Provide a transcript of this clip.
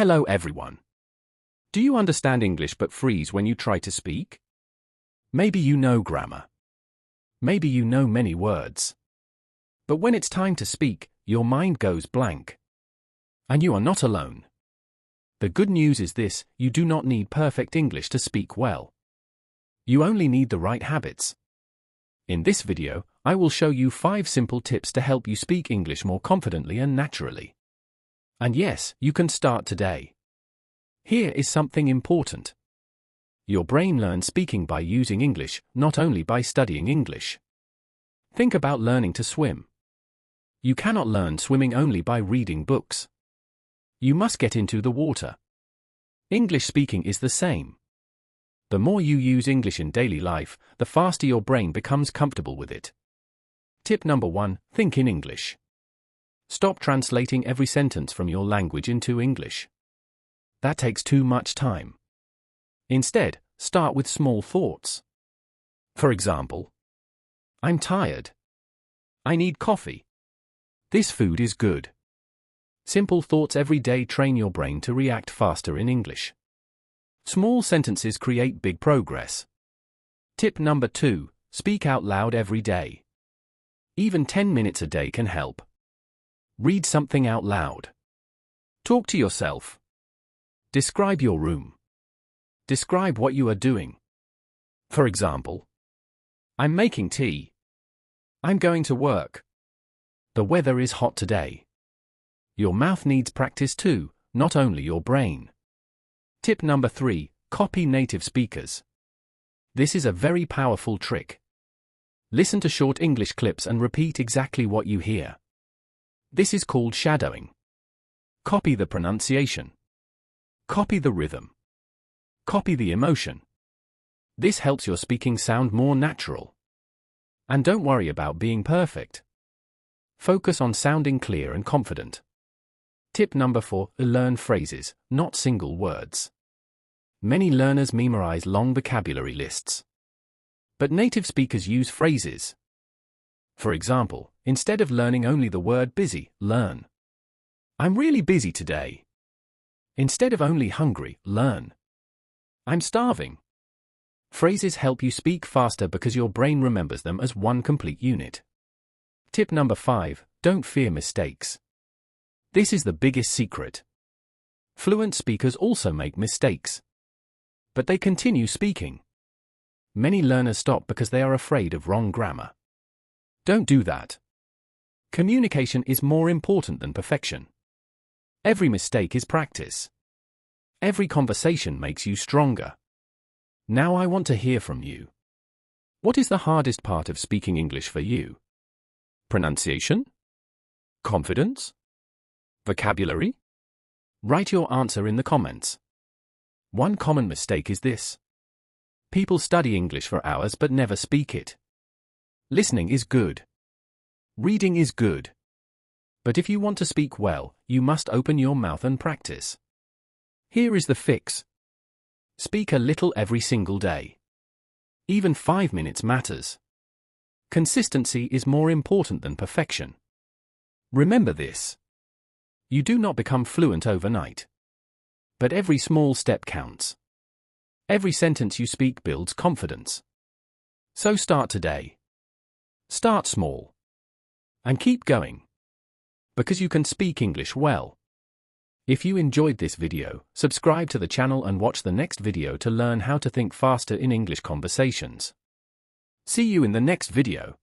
Hello everyone. Do you understand English but freeze when you try to speak? Maybe you know grammar. Maybe you know many words. But when it's time to speak, your mind goes blank. And you are not alone. The good news is this: you do not need perfect English to speak well. You only need the right habits. In this video, I will show you 5 simple tips to help you speak English more confidently and naturally. And yes, you can start today. Here is something important. Your brain learns speaking by using English, not only by studying English. Think about learning to swim. You cannot learn swimming only by reading books. You must get into the water. English speaking is the same. The more you use English in daily life, the faster your brain becomes comfortable with it. Tip number 1: think in English. Stop translating every sentence from your language into English. That takes too much time. Instead, start with small thoughts. For example, I'm tired. I need coffee. This food is good. Simple thoughts every day train your brain to react faster in English. Small sentences create big progress. Tip number 2: speak out loud every day. Even 10 minutes a day can help. Read something out loud. Talk to yourself. Describe your room. Describe what you are doing. For example, I'm making tea. I'm going to work. The weather is hot today. Your mouth needs practice too, not only your brain. Tip number 3: copy native speakers. This is a very powerful trick. Listen to short English clips and repeat exactly what you hear. This is called shadowing. Copy the pronunciation. Copy the rhythm. Copy the emotion. This helps your speaking sound more natural. And don't worry about being perfect. Focus on sounding clear and confident. Tip number 4: learn phrases, not single words. Many learners memorize long vocabulary lists. But native speakers use phrases. For example, instead of learning only the word busy, learn I'm really busy today. Instead of only hungry, learn I'm starving. Phrases help you speak faster because your brain remembers them as one complete unit. Tip number 5: don't fear mistakes. This is the biggest secret. Fluent speakers also make mistakes. But they continue speaking. Many learners stop because they are afraid of wrong grammar. Don't do that. Communication is more important than perfection. Every mistake is practice. Every conversation makes you stronger. Now I want to hear from you. What is the hardest part of speaking English for you? Pronunciation? Confidence? Vocabulary? Write your answer in the comments. One common mistake is this: people study English for hours but never speak it. Listening is good. Reading is good. But if you want to speak well, you must open your mouth and practice. Here is the fix. Speak a little every single day. Even 5 minutes matters. Consistency is more important than perfection. Remember this. You do not become fluent overnight. But every small step counts. Every sentence you speak builds confidence. So start today. Start small. And keep going. Because you can speak English well. If you enjoyed this video, subscribe to the channel and watch the next video to learn how to think faster in English conversations. See you in the next video.